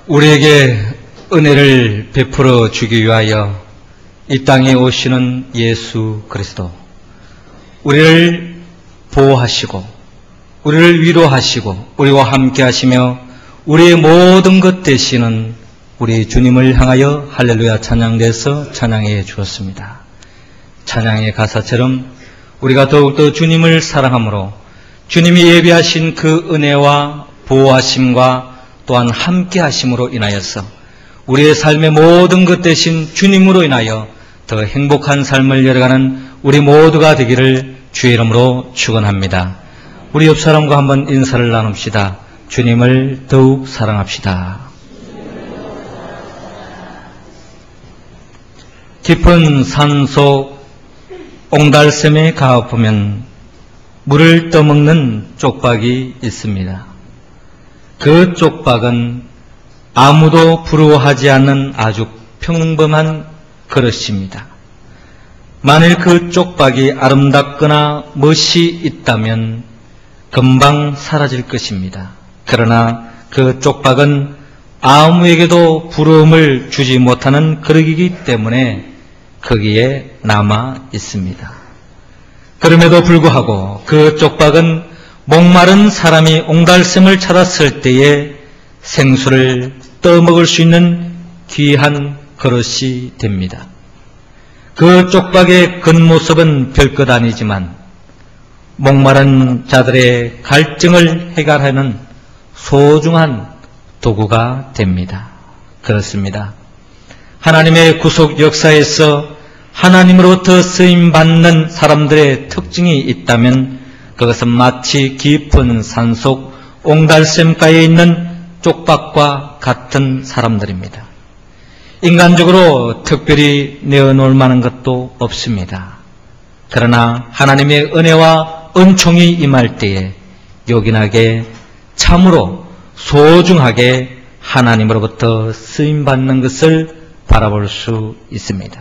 우리에게 은혜를 베풀어 주기 위하여 이 땅에 오시는 예수 그리스도, 우리를 보호하시고 우리를 위로하시고 우리와 함께 하시며 우리의 모든 것 되시는 우리 주님을 향하여 할렐루야 찬양대에서 찬양해 주었습니다. 찬양의 가사처럼 우리가 더욱더 주님을 사랑함으로 주님이 예비하신 그 은혜와 보호하심과 또한 함께 하심으로 인하여서 우리의 삶의 모든 것 되신 주님으로 인하여 더 행복한 삶을 열어가는 우리 모두가 되기를 주의 이름으로 축원합니다. 우리 옆 사람과 한번 인사를 나눕시다. 주님을 더욱 사랑합시다. 깊은 산속 옹달샘에 가보면 물을 떠먹는 쪽박이 있습니다. 그 쪽박은 아무도 부러워하지 않는 아주 평범한 그릇입니다. 만일 그 쪽박이 아름답거나 멋이 있다면 금방 사라질 것입니다. 그러나 그 쪽박은 아무에게도 부러움을 주지 못하는 그릇이기 때문에 거기에 남아 있습니다. 그럼에도 불구하고 그 쪽박은 목마른 사람이 옹달샘을 찾았을 때에 생수를 떠먹을 수 있는 귀한 그릇이 됩니다. 그 쪽박의 겉모습은 별것 아니지만 목마른 자들의 갈증을 해결하는 소중한 도구가 됩니다. 그렇습니다. 하나님의 구속 역사에서 하나님으로부터 쓰임받는 사람들의 특징이 있다면 그것은 마치 깊은 산속 옹달샘가에 있는 쪽박과 같은 사람들입니다. 인간적으로 특별히 내어놓을 만한 것도 없습니다. 그러나 하나님의 은혜와 은총이 임할 때에 요긴하게 참으로 소중하게 하나님으로부터 쓰임받는 것을 바라볼 수 있습니다.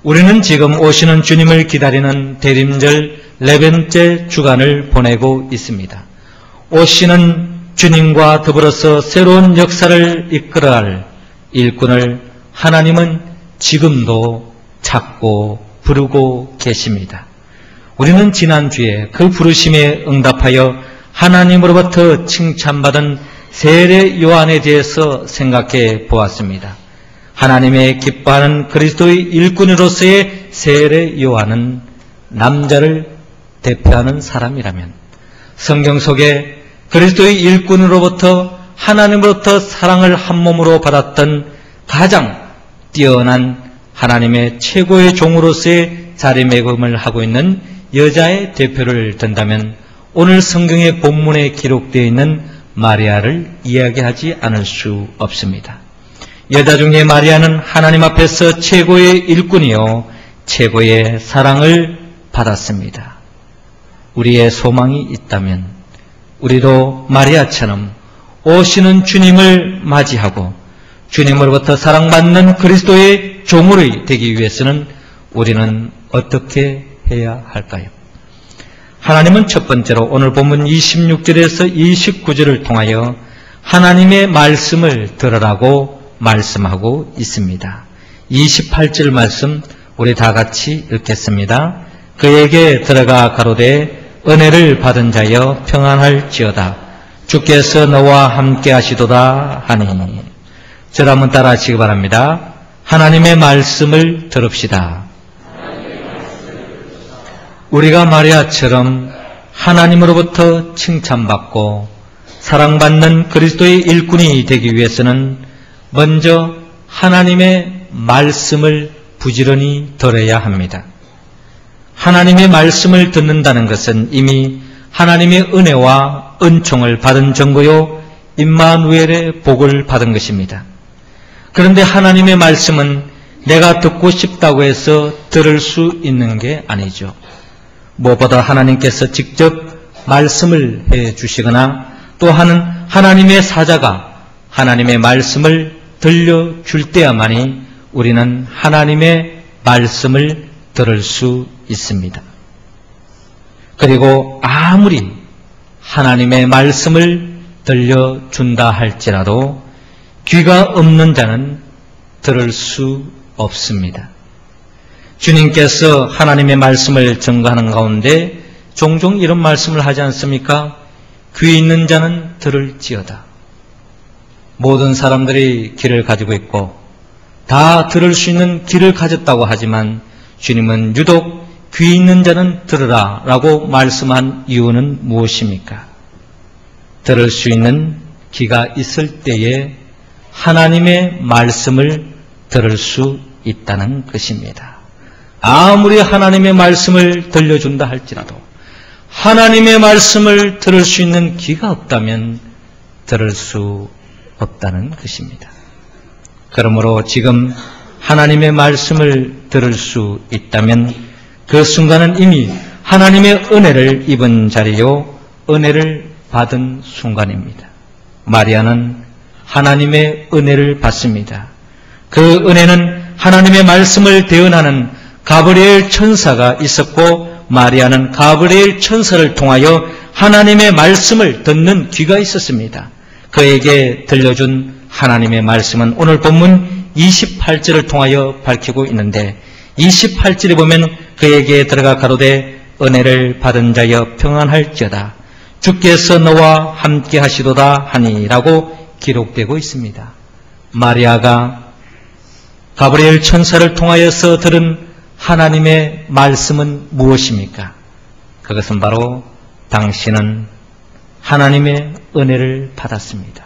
우리는 지금 오시는 주님을 기다리는 대림절 네 번째 주간을 보내고 있습니다. 오시는 주님과 더불어서 새로운 역사를 이끌어갈 일꾼을 하나님은 지금도 찾고 부르고 계십니다. 우리는 지난주에 그 부르심에 응답하여 하나님으로부터 칭찬받은 세례 요한에 대해서 생각해 보았습니다. 하나님의 기뻐하는 그리스도의 일꾼으로서의 세례 요한은 남자를 대표하는 사람이라면 성경 속에 그리스도의 일꾼으로부터 하나님으로부터 사랑을 한 몸으로 받았던 가장 뛰어난 하나님의 최고의 종으로서의 자리매김을 하고 있는 여자의 대표를 든다면 오늘 성경의 본문에 기록되어 있는 마리아를 이야기하지 않을 수 없습니다. 여자 중에 마리아는 하나님 앞에서 최고의 일꾼이요 최고의 사랑을 받았습니다. 우리의 소망이 있다면 우리도 마리아처럼 오시는 주님을 맞이하고 주님으로부터 사랑받는 그리스도의 종으로 되기 위해서는 우리는 어떻게 해야 할까요? 하나님은 첫 번째로 오늘 본문 26절에서 29절을 통하여 하나님의 말씀을 들으라고 말씀하고 있습니다. 28절 말씀 우리 다 같이 읽겠습니다. 그에게 들어가 가로되 은혜를 받은 자여 평안할지어다. 주께서 너와 함께 하시도다 하니. 저를 한번 따라 하시기 바랍니다. 하나님의 말씀을 들읍시다. 우리가 마리아처럼 하나님으로부터 칭찬받고 사랑받는 그리스도의 일꾼이 되기 위해서는 먼저 하나님의 말씀을 부지런히 들어야 합니다. 하나님의 말씀을 듣는다는 것은 이미 하나님의 은혜와 은총을 받은 증거요 임마누엘의 복을 받은 것입니다. 그런데 하나님의 말씀은 내가 듣고 싶다고 해서 들을 수 있는 게 아니죠. 무엇보다 하나님께서 직접 말씀을 해주시거나 또 하나님의 사자가 하나님의 말씀을 들려줄 때야만이 우리는 하나님의 말씀을 들을 수 있습니다. 그리고 아무리 하나님의 말씀을 들려준다 할지라도 귀가 없는 자는 들을 수 없습니다. 주님께서 하나님의 말씀을 증거하는 가운데 종종 이런 말씀을 하지 않습니까? 귀 있는 자는 들을지어다. 모든 사람들이 귀를 가지고 있고 다 들을 수 있는 귀를 가졌다고 하지만 주님은 유독 귀 있는 자는 들으라 라고 말씀한 이유는 무엇입니까? 들을 수 있는 귀가 있을 때에 하나님의 말씀을 들을 수 있다는 것입니다. 아무리 하나님의 말씀을 들려준다 할지라도 하나님의 말씀을 들을 수 있는 귀가 없다면 들을 수 없다는 것입니다. 그러므로 지금 하나님의 말씀을 들을 수 있다면 그 순간은 이미 하나님의 은혜를 입은 자리요 은혜를 받은 순간입니다. 마리아는 하나님의 은혜를 받습니다. 그 은혜는 하나님의 말씀을 대언하는 가브리엘 천사가 있었고 마리아는 가브리엘 천사를 통하여 하나님의 말씀을 듣는 귀가 있었습니다. 그에게 들려준 하나님의 말씀은 오늘 본문 28절을 통하여 밝히고 있는데 28절에 보면 그에게 들어가 가로되 은혜를 받은 자여 평안할지어다 주께서 너와 함께 하시도다 하니라고 기록되고 있습니다. 마리아가 가브리엘 천사를 통하여서 들은 하나님의 말씀은 무엇입니까? 그것은 바로 당신은 하나님의 은혜를 받았습니다.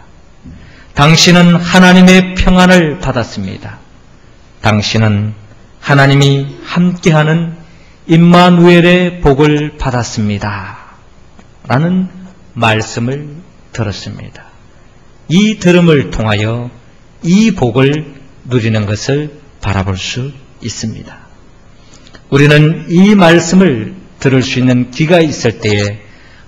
당신은 하나님의 평안을 받았습니다. 당신은 하나님이 함께하는 임마누엘의 복을 받았습니다. 라는 말씀을 들었습니다. 이 들음을 통하여 이 복을 누리는 것을 바라볼 수 있습니다. 우리는 이 말씀을 들을 수 있는 귀가 있을 때에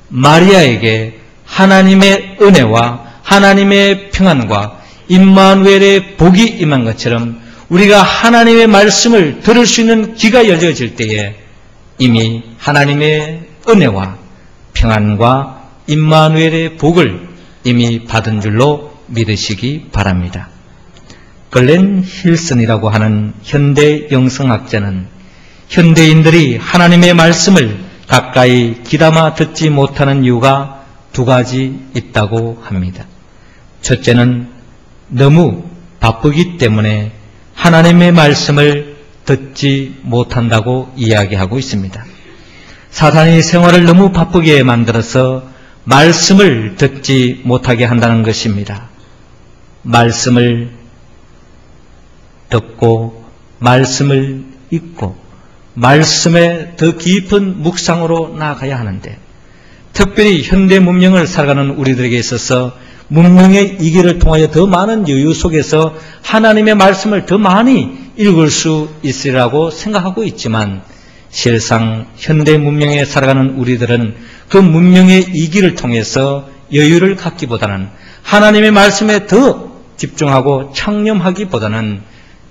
마리아에게 하나님의 은혜와 하나님의 평안과 임마누엘의 복이 임한 것처럼 우리가 하나님의 말씀을 들을 수 있는 귀가 열려질 때에 이미 하나님의 은혜와 평안과 임마누엘의 복을 이미 받은 줄로 믿으시기 바랍니다. 글렌 힐슨이라고 하는 현대 영성학자는 현대인들이 하나님의 말씀을 가까이 귀담아 듣지 못하는 이유가 두 가지 있다고 합니다. 첫째는 너무 바쁘기 때문에 하나님의 말씀을 듣지 못한다고 이야기하고 있습니다. 사탄이 생활을 너무 바쁘게 만들어서 말씀을 듣지 못하게 한다는 것입니다. 말씀을 듣고 말씀을 읽고 말씀에 더 깊은 묵상으로 나아가야 하는데 특별히 현대 문명을 살아가는 우리들에게 있어서 문명의 이기를 통하여 더 많은 여유 속에서 하나님의 말씀을 더 많이 읽을 수 있으리라고 생각하고 있지만 실상 현대 문명에 살아가는 우리들은 그 문명의 이기를 통해서 여유를 갖기보다는 하나님의 말씀에 더 집중하고 창념하기보다는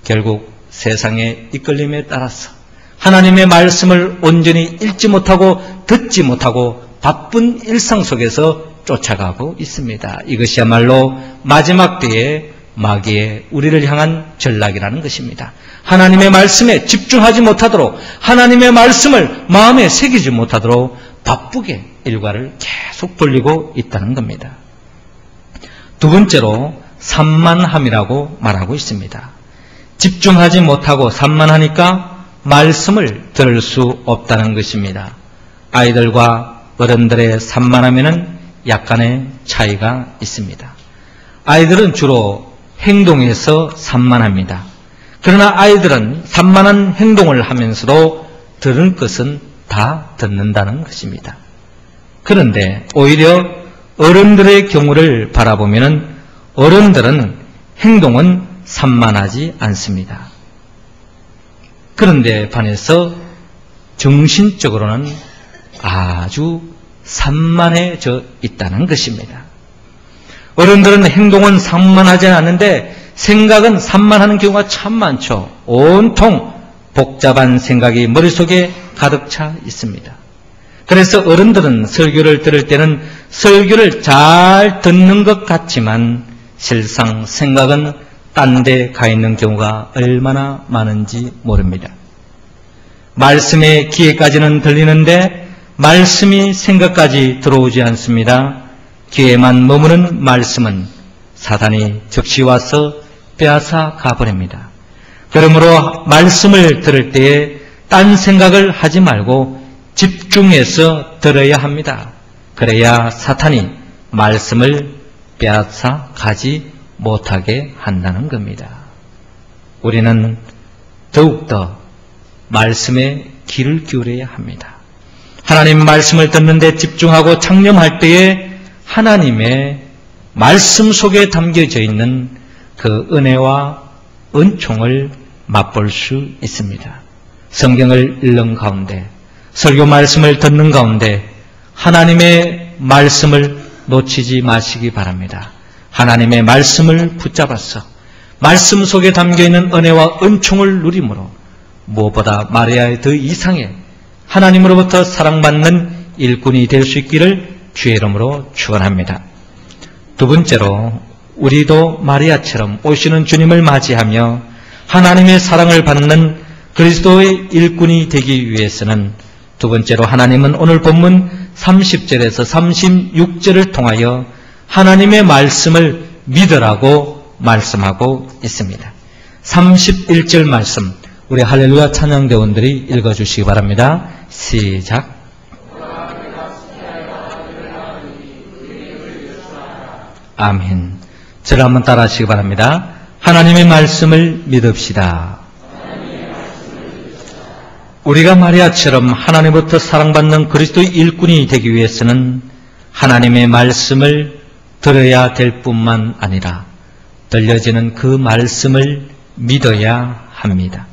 결국 세상의 이끌림에 따라서 하나님의 말씀을 온전히 읽지 못하고 듣지 못하고 바쁜 일상 속에서 쫓아가고 있습니다. 이것이야말로 마지막 때의 마귀의 우리를 향한 전략이라는 것입니다. 하나님의 말씀에 집중하지 못하도록 하나님의 말씀을 마음에 새기지 못하도록 바쁘게 일과를 계속 돌리고 있다는 겁니다. 두 번째로 산만함이라고 말하고 있습니다. 집중하지 못하고 산만하니까 말씀을 들을 수 없다는 것입니다. 아이들과 어른들의 산만함에는 약간의 차이가 있습니다. 아이들은 주로 행동에서 산만합니다. 그러나 아이들은 산만한 행동을 하면서도 들은 것은 다 듣는다는 것입니다. 그런데 오히려 어른들의 경우를 바라보면 어른들은 행동은 산만하지 않습니다. 그런데 반해서 정신적으로는 아주 산만해져 있다는 것입니다. 어른들은 행동은 산만하지 않는데 생각은 산만하는 경우가 참 많죠. 온통 복잡한 생각이 머릿속에 가득 차 있습니다. 그래서 어른들은 설교를 들을 때는 설교를 잘 듣는 것 같지만 실상 생각은 딴 데 가 있는 경우가 얼마나 많은지 모릅니다. 말씀의 귀에까지는 들리는데 말씀이 생각까지 들어오지 않습니다. 귀에만 머무는 말씀은 사단이 즉시 와서 빼앗아 가버립니다. 그러므로 말씀을 들을 때에 딴 생각을 하지 말고 집중해서 들어야 합니다. 그래야 사탄이 말씀을 빼앗아 가지 못하게 한다는 겁니다. 우리는 더욱더 말씀에 귀를 기울여야 합니다. 하나님 말씀을 듣는데 집중하고 창념할 때에 하나님의 말씀 속에 담겨져 있는 그 은혜와 은총을 맛볼 수 있습니다. 성경을 읽는 가운데, 설교 말씀을 듣는 가운데 하나님의 말씀을 놓치지 마시기 바랍니다. 하나님의 말씀을 붙잡아서 말씀 속에 담겨있는 은혜와 은총을 누림으로 무엇보다 마리아의 더 이상의 하나님으로부터 사랑받는 일꾼이 될 수 있기를 주의 이름으로 축원합니다. 두 번째로 우리도 마리아처럼 오시는 주님을 맞이하며 하나님의 사랑을 받는 그리스도의 일꾼이 되기 위해서는 두 번째로 하나님은 오늘 본문 30절에서 36절을 통하여 하나님의 말씀을 믿으라고 말씀하고 있습니다. 31절 말씀 우리 할렐루야 찬양대원들이 읽어주시기 바랍니다. 시작. 아멘. 저를 한번 따라 하시기 바랍니다. 하나님의 말씀을 믿읍시다. 우리가 마리아처럼 하나님부터 사랑받는 그리스도의 일꾼이 되기 위해서는 하나님의 말씀을 들어야 될 뿐만 아니라 들려지는 그 말씀을 믿어야 합니다.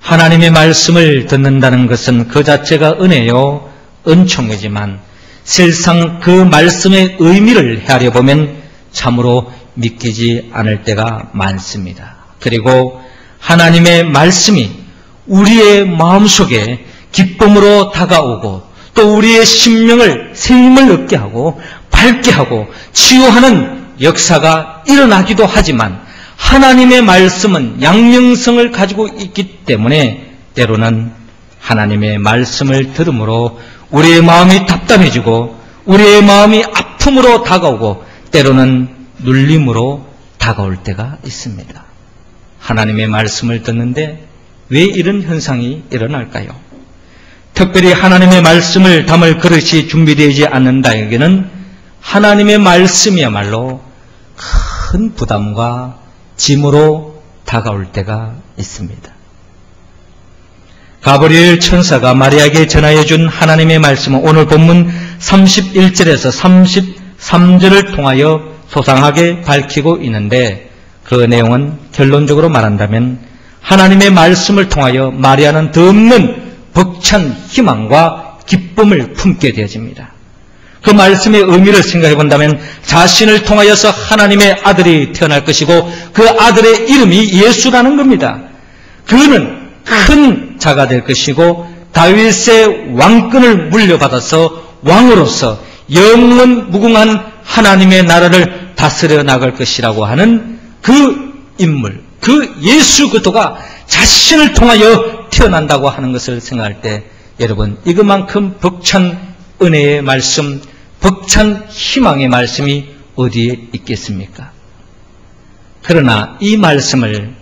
하나님의 말씀을 듣는다는 것은 그 자체가 은혜요, 은총이지만 실상 그 말씀의 의미를 헤아려 보면 참으로 믿기지 않을 때가 많습니다. 그리고 하나님의 말씀이 우리의 마음속에 기쁨으로 다가오고 또 우리의 심령을 새 힘을 얻게 하고 밝게 하고 치유하는 역사가 일어나기도 하지만 하나님의 말씀은 양면성을 가지고 있기 때문에 때로는 하나님의 말씀을 들음으로 우리의 마음이 답답해지고 우리의 마음이 아픔으로 다가오고 때로는 눌림으로 다가올 때가 있습니다. 하나님의 말씀을 듣는데 왜 이런 현상이 일어날까요? 특별히 하나님의 말씀을 담을 그릇이 준비되지 않는다에게는 하나님의 말씀이야말로 큰 부담과 짐으로 다가올 때가 있습니다. 가브리엘 천사가 마리아에게 전하여 준 하나님의 말씀은 오늘 본문 31절에서 33절을 통하여 소상하게 밝히고 있는데 그 내용은 결론적으로 말한다면 하나님의 말씀을 통하여 마리아는 덧없는 벅찬 희망과 기쁨을 품게 되어집니다. 그 말씀의 의미를 생각해 본다면 자신을 통하여서 하나님의 아들이 태어날 것이고 그 아들의 이름이 예수라는 겁니다. 그는 큰 자가 될 것이고 다윗의 왕권을 물려받아서 왕으로서 영원 무궁한 하나님의 나라를 다스려 나갈 것이라고 하는 그 인물, 그 예수 그리스도가 자신을 통하여 태어난다고 하는 것을 생각할 때 여러분 이것만큼 벅찬 은혜의 말씀, 벅찬 희망의 말씀이 어디에 있겠습니까? 그러나 이 말씀을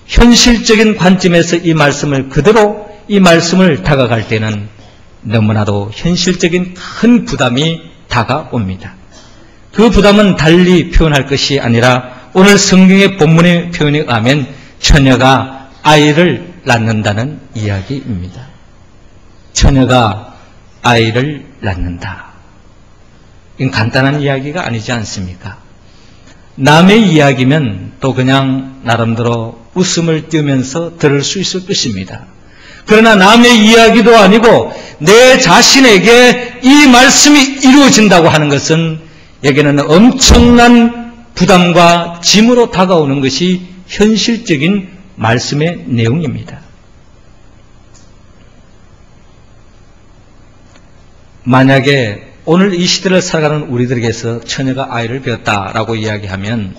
현실적인 관점에서 이 말씀을 그대로 이 말씀을 다가갈 때는 너무나도 현실적인 큰 부담이 다가옵니다. 그 부담은 달리 표현할 것이 아니라 오늘 성경의 본문의 표현에 의하면 처녀가 아이를 낳는다는 이야기입니다. 처녀가 아이를 낳는다. 이건 간단한 이야기가 아니지 않습니까? 남의 이야기면 또 그냥 나름대로 웃음을 띄우면서 들을 수 있을 것입니다. 그러나 남의 이야기도 아니고 내 자신에게 이 말씀이 이루어진다고 하는 것은 여기는 엄청난 부담과 짐으로 다가오는 것이 현실적인 말씀의 내용입니다. 만약에 오늘 이 시대를 살아가는 우리들에게서 처녀가 아이를 배웠다라고 이야기하면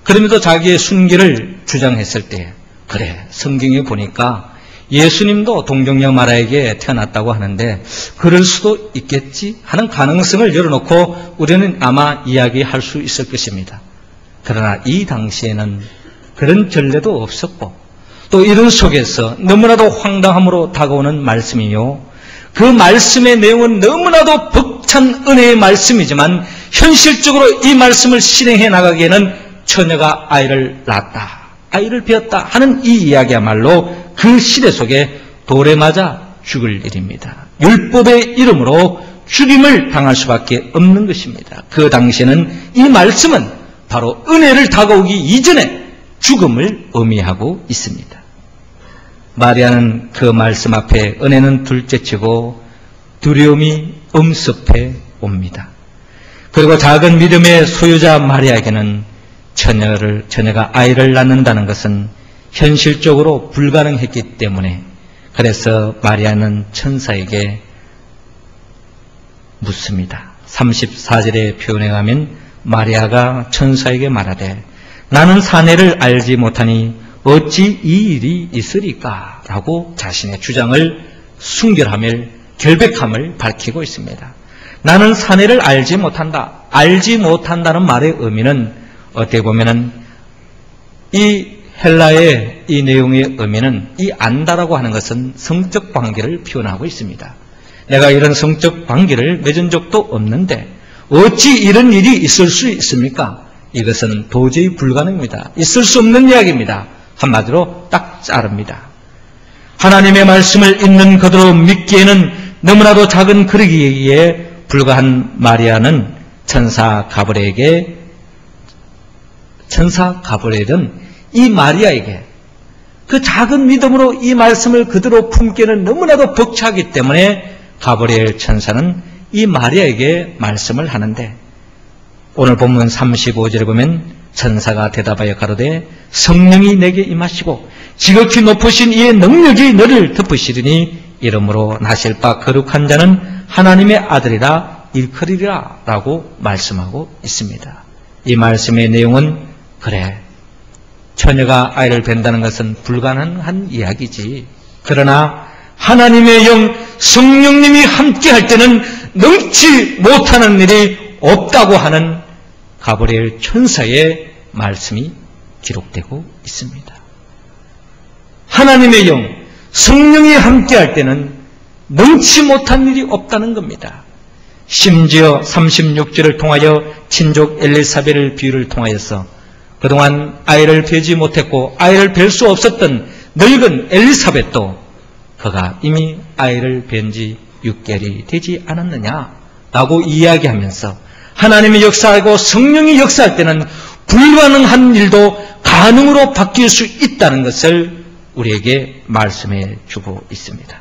그러면서 자기의 순기를 주장했을 때, 그래, 성경에 보니까 예수님도 동정녀 마리아에게 태어났다고 하는데 그럴 수도 있겠지 하는 가능성을 열어놓고 우리는 아마 이야기할 수 있을 것입니다. 그러나 이 당시에는 그런 전례도 없었고 또 이런 속에서 너무나도 황당함으로 다가오는 말씀이요, 그 말씀의 내용은 너무나도 벅찬 은혜의 말씀이지만 현실적으로 이 말씀을 실행해 나가기에는 처녀가 아이를 낳았다, 아이를 배었다 하는 이 이야기야말로 그 시대 속에 돌에 맞아 죽을 일입니다. 율법의 이름으로 죽임을 당할 수밖에 없는 것입니다. 그 당시에는 이 말씀은 바로 은혜를 다가오기 이전에 죽음을 의미하고 있습니다. 마리아는 그 말씀 앞에 은혜는 둘째치고 두려움이 엄습해 옵니다. 그리고 작은 믿음의 소유자 마리아에게는 처녀가 아이를 낳는다는 것은 현실적으로 불가능했기 때문에, 그래서 마리아는 천사에게 묻습니다. 34절의 표현에 가면 마리아가 천사에게 말하되 나는 사내를 알지 못하니 어찌 이 일이 있으리까? 라고 자신의 주장을 순결함을, 결백함을 밝히고 있습니다. 나는 사내를 알지 못한다. 알지 못한다는 말의 의미는 어떻게 보면은 이 헬라의 이 내용의 의미는 이 안다라고 하는 것은 성적 관계를 표현하고 있습니다. 내가 이런 성적 관계를 맺은 적도 없는데 어찌 이런 일이 있을 수 있습니까? 이것은 도저히 불가능입니다. 있을 수 없는 이야기입니다. 한마디로 딱 자릅니다. 하나님의 말씀을 있는 그대로 믿기에는 너무나도 작은 그러기에 불과한 마리아는 천사 가브리엘은 이 마리아에게 그 작은 믿음으로 이 말씀을 그대로 품기에는 너무나도 벅차기 때문에 가브리엘 천사는 이 마리아에게 말씀을 하는데, 오늘 본문 35절에 보면 천사가 대답하여 가로되 성령이 내게 임하시고 지극히 높으신 이의 능력이 너를 덮으시리니 이러므로 나실 바 거룩한 자는 하나님의 아들이라 일컬이리라 라고 말씀하고 있습니다. 이 말씀의 내용은, 그래, 처녀가 아이를 뵌다는 것은 불가능한 이야기지. 그러나 하나님의 영 성령님이 함께할 때는 능치 못하는 일이 없다고 하는 가브리엘 천사의 말씀이 기록되고 있습니다. 하나님의 영 성령이 함께할 때는 능치 못한 일이 없다는 겁니다. 심지어 36절을 통하여 친족 엘리사벳을 비유를 통하여서 그동안 아이를 뵈지 못했고 아이를 뵐 수 없었던 늙은 엘리사벳도 그가 이미 아이를 뵌 지 6개월이 되지 않았느냐라고 이야기하면서 하나님이 역사하고 성령이 역사할 때는 불가능한 일도 가능으로 바뀔 수 있다는 것을 우리에게 말씀해 주고 있습니다.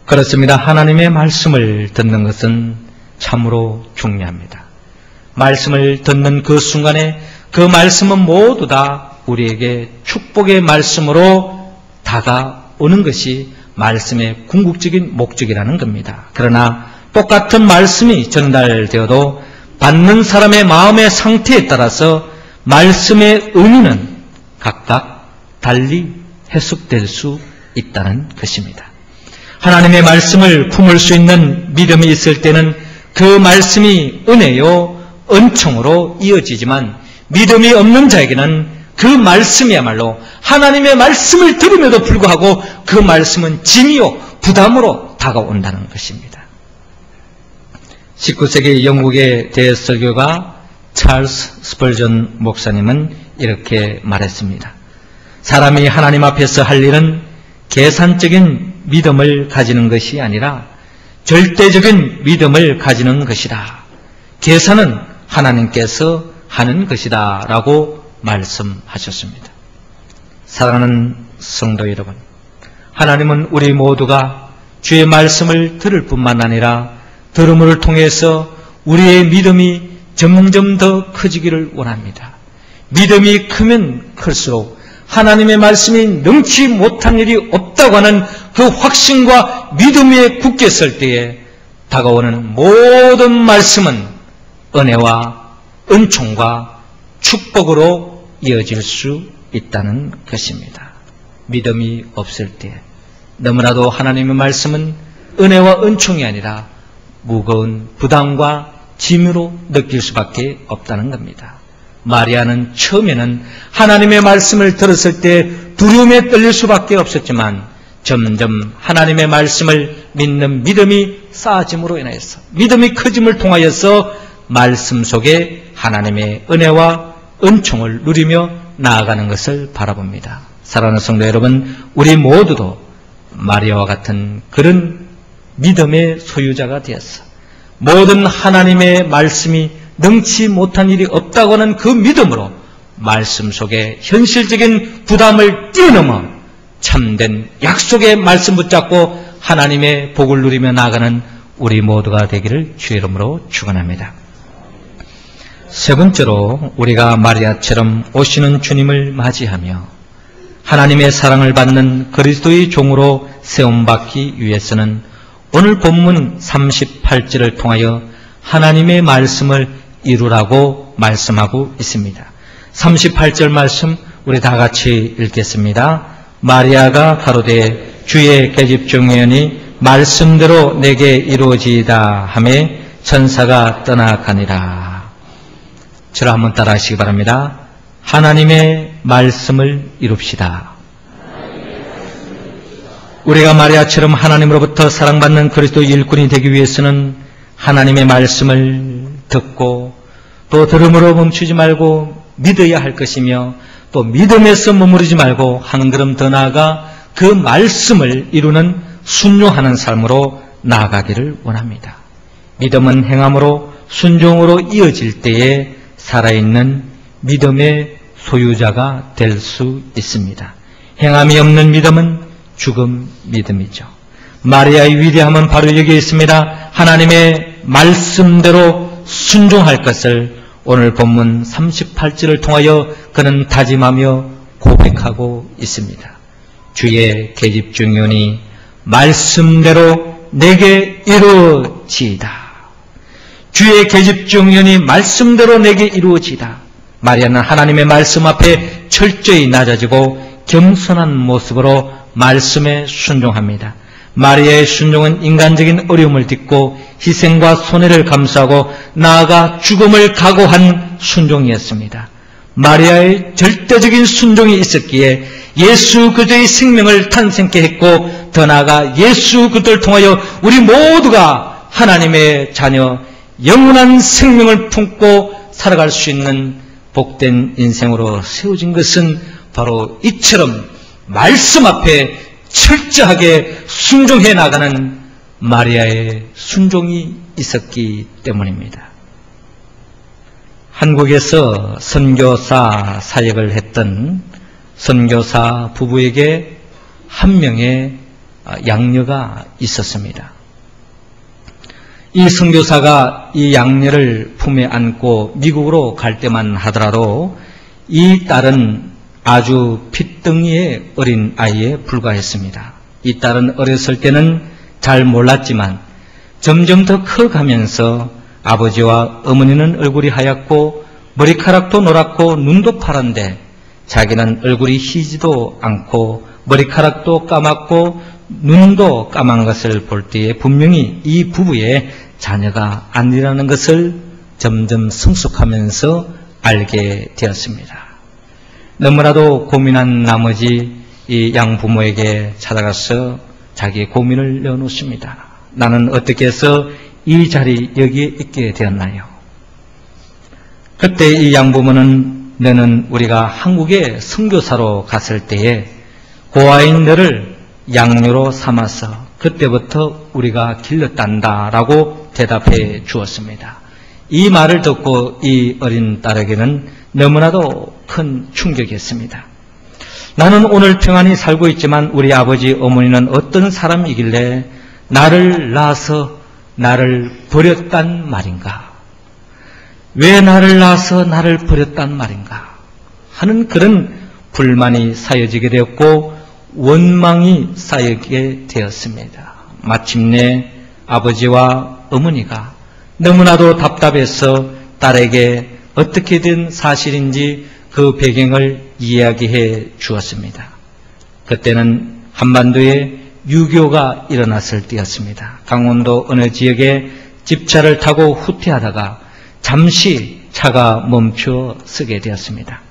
그렇습니다. 하나님의 말씀을 듣는 것은 참으로 중요합니다. 말씀을 듣는 그 순간에 그 말씀은 모두 다 우리에게 축복의 말씀으로 다가오는 것이 말씀의 궁극적인 목적이라는 겁니다. 그러나 똑같은 말씀이 전달되어도 받는 사람의 마음의 상태에 따라서 말씀의 의미는 각각 달리 해석될 수 있다는 것입니다. 하나님의 말씀을 품을 수 있는 믿음이 있을 때는 그 말씀이 은혜요 은총으로 이어지지만, 믿음이 없는 자에게는 그 말씀이야말로 하나님의 말씀을 들음에도 불구하고 그 말씀은 짐이요 부담으로 다가온다는 것입니다. 19세기 영국의 대설교가 찰스 스펄전 목사님은 이렇게 말했습니다. 사람이 하나님 앞에서 할 일은 계산적인 믿음을 가지는 것이 아니라 절대적인 믿음을 가지는 것이다. 계산은 하나님께서 하는 것이다 라고 말씀하셨습니다. 사랑하는 성도 여러분, 하나님은 우리 모두가 주의 말씀을 들을 뿐만 아니라 들음을 통해서 우리의 믿음이 점점 더 커지기를 원합니다. 믿음이 크면 클수록 하나님의 말씀이 능치 못한 일이 없다고 하는 그 확신과 믿음 위에 굳게 설 때에 다가오는 모든 말씀은 은혜와 은총과 축복으로 이어질 수 있다는 것입니다. 믿음이 없을 때 너무나도 하나님의 말씀은 은혜와 은총이 아니라 무거운 부담과 짐으로 느낄 수밖에 없다는 겁니다. 마리아는 처음에는 하나님의 말씀을 들었을 때 두려움에 떨릴 수밖에 없었지만 점점 하나님의 말씀을 믿는 믿음이 쌓아짐으로 인하여서 믿음이 커짐을 통하여서 말씀 속에 하나님의 은혜와 은총을 누리며 나아가는 것을 바라봅니다. 사랑하는 성도 여러분, 우리 모두도 마리아와 같은 그런 믿음의 소유자가 되었어. 모든 하나님의 말씀이 능치 못한 일이 없다고 하는 그 믿음으로 말씀 속에 현실적인 부담을 뛰어넘어 참된 약속의 말씀 붙잡고 하나님의 복을 누리며 나아가는 우리 모두가 되기를 주의 이름으로 축원합니다. 세 번째로 우리가 마리아처럼 오시는 주님을 맞이하며 하나님의 사랑을 받는 그리스도의 종으로 세움받기 위해서는 오늘 본문 38절을 통하여 하나님의 말씀을 이루라고 말씀하고 있습니다. 38절 말씀 우리 다 같이 읽겠습니다. 마리아가 가로되 주의 계집종이오니 말씀대로 내게 이루어지이다 하매 천사가 떠나가니라. 저를 한번 따라 하시기 바랍니다. 하나님의 말씀을 이룹시다. 우리가 마리아처럼 하나님으로부터 사랑받는 그리스도의 일꾼이 되기 위해서는 하나님의 말씀을 듣고 또 들음으로 멈추지 말고 믿어야 할 것이며 또 믿음에서 머무르지 말고 한 걸음 더 나아가 그 말씀을 이루는 순종하는 삶으로 나아가기를 원합니다. 믿음은 행함으로 순종으로 이어질 때에 살아있는 믿음의 소유자가 될 수 있습니다. 행함이 없는 믿음은 죽음 믿음이죠. 마리아의 위대함은 바로 여기에 있습니다. 하나님의 말씀대로 순종할 것을 오늘 본문 38절을 통하여 그는 다짐하며 고백하고 있습니다. 주의 계집종이오니 말씀대로 내게 이루어지이다. 주의 계집종이오니 말씀대로 내게 이루어지이다. 마리아는 하나님의 말씀 앞에 철저히 낮아지고 겸손한 모습으로 말씀에 순종합니다. 마리아의 순종은 인간적인 어려움을 딛고 희생과 손해를 감수하고 나아가 죽음을 각오한 순종이었습니다. 마리아의 절대적인 순종이 있었기에 예수 그리스도의 생명을 탄생케 했고 더 나아가 예수 그리스도를 통하여 우리 모두가 하나님의 자녀 영원한 생명을 품고 살아갈 수 있는 복된 인생으로 세워진 것은 바로 이처럼 말씀 앞에 철저하게 순종해 나가는 마리아의 순종이 있었기 때문입니다. 한국에서 선교사 사역을 했던 선교사 부부에게 한 명의 양녀가 있었습니다. 이 선교사가 이 양녀를 품에 안고 미국으로 갈 때만 하더라도 이 딸은 아주 핏덩이의 어린 아이에 불과했습니다. 이 딸은 어렸을 때는 잘 몰랐지만 점점 더 커가면서 아버지와 어머니는 얼굴이 하얗고 머리카락도 노랗고 눈도 파란데 자기는 얼굴이 희지도 않고 머리카락도 까맣고 눈도 까만 것을 볼 때에 분명히 이 부부의 자녀가 아니라는 것을 점점 성숙하면서 알게 되었습니다. 너무나도 고민한 나머지 이 양부모에게 찾아가서 자기의 고민을 내어놓습니다. 나는 어떻게 해서 이 자리 여기에 있게 되었나요? 그때 이 양부모는 너는 우리가 한국에 선교사로 갔을 때에 고아인 너를 양녀로 삼아서 그때부터 우리가 길렀단다라고 대답해 주었습니다. 이 말을 듣고 이 어린 딸에게는 너무나도 큰 충격이었습니다. 나는 오늘 평안히 살고 있지만 우리 아버지 어머니는 어떤 사람이길래 나를 낳아서 나를 버렸단 말인가? 왜 나를 낳아서 나를 버렸단 말인가? 하는 그런 불만이 쌓여지게 되었고 원망이 쌓이게 되었습니다. 마침내 아버지와 어머니가 너무나도 답답해서 딸에게 어떻게 된 사실인지 그 배경을 이야기해 주었습니다. 그때는 한반도에 유교가 일어났을 때였습니다. 강원도 어느 지역에 집차를 타고 후퇴하다가 잠시 차가 멈춰 서게 되었습니다.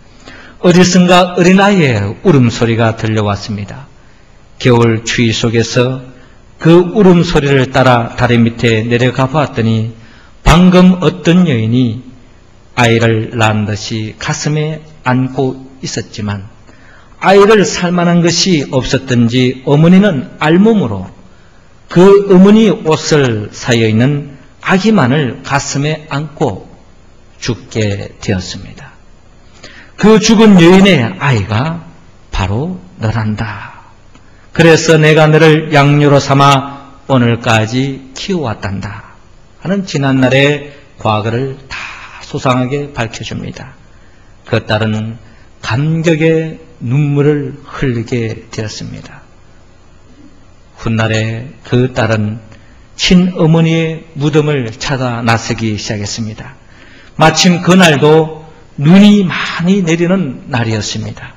어디선가 어린아이의 울음소리가 들려왔습니다. 겨울 추위 속에서 그 울음소리를 따라 다리 밑에 내려가 보았더니 방금 어떤 여인이 아이를 낳은 듯이 가슴에 안고 있었지만 아이를 살만한 것이 없었던지 어머니는 알몸으로 그 어머니 옷을 사여있는 아기만을 가슴에 안고 죽게 되었습니다. 그 죽은 여인의 아이가 바로 너란다. 그래서 내가 너를 양녀로 삼아 오늘까지 키워왔단다 하는 지난날의 과거를 다 소상하게 밝혀줍니다. 그 딸은 감격의 눈물을 흘리게 되었습니다. 훗날에 그 딸은 친어머니의 무덤을 찾아 나서기 시작했습니다. 마침 그날도 눈이 많이 내리는 날이었습니다.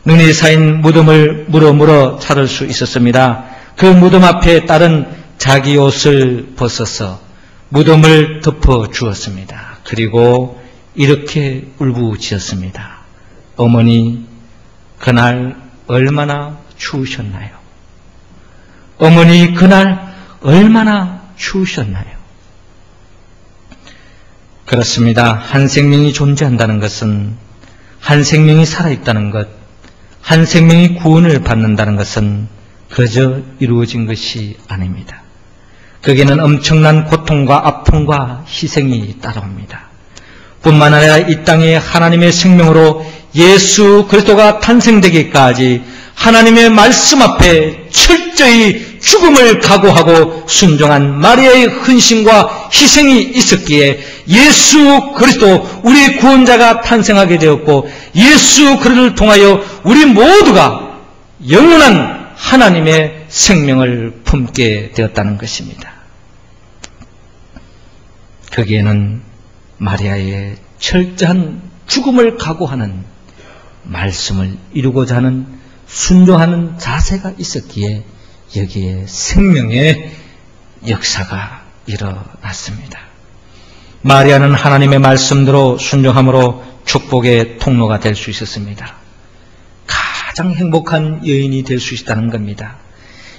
눈이 쌓인 무덤을 물어 찾을 수 있었습니다. 그 무덤 앞에 딸은 자기 옷을 벗어서 무덤을 덮어 주었습니다. 그리고 이렇게 울부짖었습니다. 어머니, 그날 얼마나 추우셨나요? 어머니, 그날 얼마나 추우셨나요? 그렇습니다. 한 생명이 존재한다는 것은, 한 생명이 살아있다는 것, 한 생명이 구원을 받는다는 것은 그저 이루어진 것이 아닙니다. 거기에는 엄청난 고통과 아픔과 희생이 따라옵니다. 뿐만 아니라 이 땅에 하나님의 생명으로 예수 그리스도가 탄생되기까지 하나님의 말씀 앞에 철저히 죽음을 각오하고 순종한 마리아의 헌신과 희생이 있었기에 예수 그리스도 우리 구원자가 탄생하게 되었고 예수 그리스도를 통하여 우리 모두가 영원한 하나님의 생명을 품게 되었다는 것입니다. 거기에는 마리아의 철저한 죽음을 각오하는 말씀을 이루고자 하는 순종하는 자세가 있었기에 여기에 생명의 역사가 일어났습니다. 마리아는 하나님의 말씀대로 순종함으로 축복의 통로가 될 수 있었습니다. 가장 행복한 여인이 될 수 있다는 겁니다.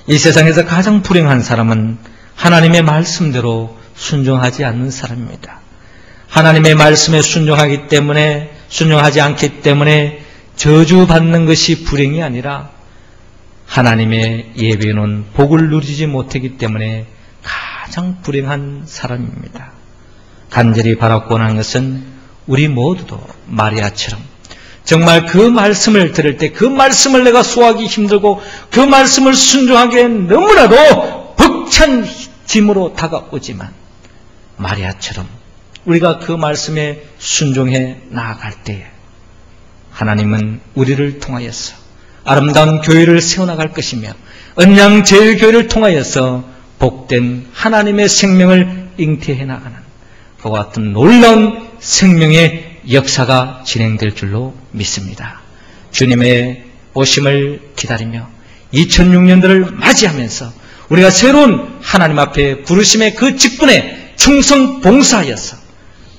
이 세상에서 가장 불행한 사람은 하나님의 말씀대로 순종하지 않는 사람입니다. 하나님의 말씀에 순종하지 않기 때문에 저주받는 것이 불행이 아니라 하나님의 예배는 복을 누리지 못하기 때문에 가장 불행한 사람입니다. 간절히 바라고 원하는 것은 우리 모두도 마리아처럼 정말 그 말씀을 들을 때 그 말씀을 내가 소화하기 힘들고 그 말씀을 순종하기에 너무나도 벅찬 짐으로 다가오지만 마리아처럼 우리가 그 말씀에 순종해 나아갈 때에 하나님은 우리를 통하여서 아름다운 교회를 세워나갈 것이며 언양 제일교회를 통하여서 복된 하나님의 생명을 잉태해 나가는 그와 같은 놀라운 생명의 역사가 진행될 줄로 믿습니다. 주님의 오심을 기다리며 2006년도를 맞이하면서 우리가 새로운 하나님 앞에 부르심의 그 직분에 충성 봉사하여서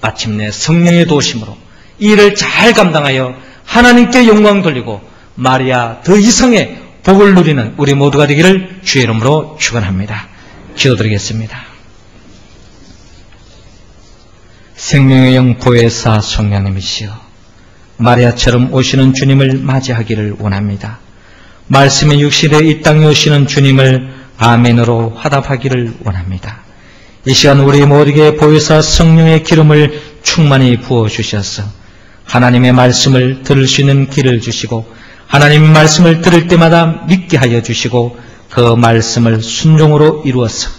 마침내 성령의 도우심으로 이 일을 잘 감당하여 하나님께 영광 돌리고 마리아 더 이상의 복을 누리는 우리 모두가 되기를 주의 이름으로 축원합니다. 기도드리겠습니다. 생명의 영 보혜사 성령님이시여 마리아처럼 오시는 주님을 맞이하기를 원합니다. 말씀의 육신에 이 땅에 오시는 주님을 아멘으로 화답하기를 원합니다. 이 시간 우리 모두에게 보혜사 성령의 기름을 충만히 부어주셔서 하나님의 말씀을 들을 수 있는 길을 주시고 하나님의 말씀을 들을 때마다 믿게 하여 주시고 그 말씀을 순종으로 이루어서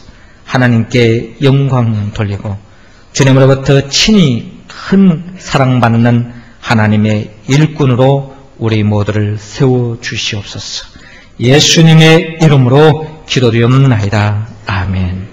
하나님께 영광 돌리고 주님으로부터 친히 큰 사랑받는 하나님의 일꾼으로 우리 모두를 세워주시옵소서. 예수님의 이름으로 기도드리옵나이다. 아멘.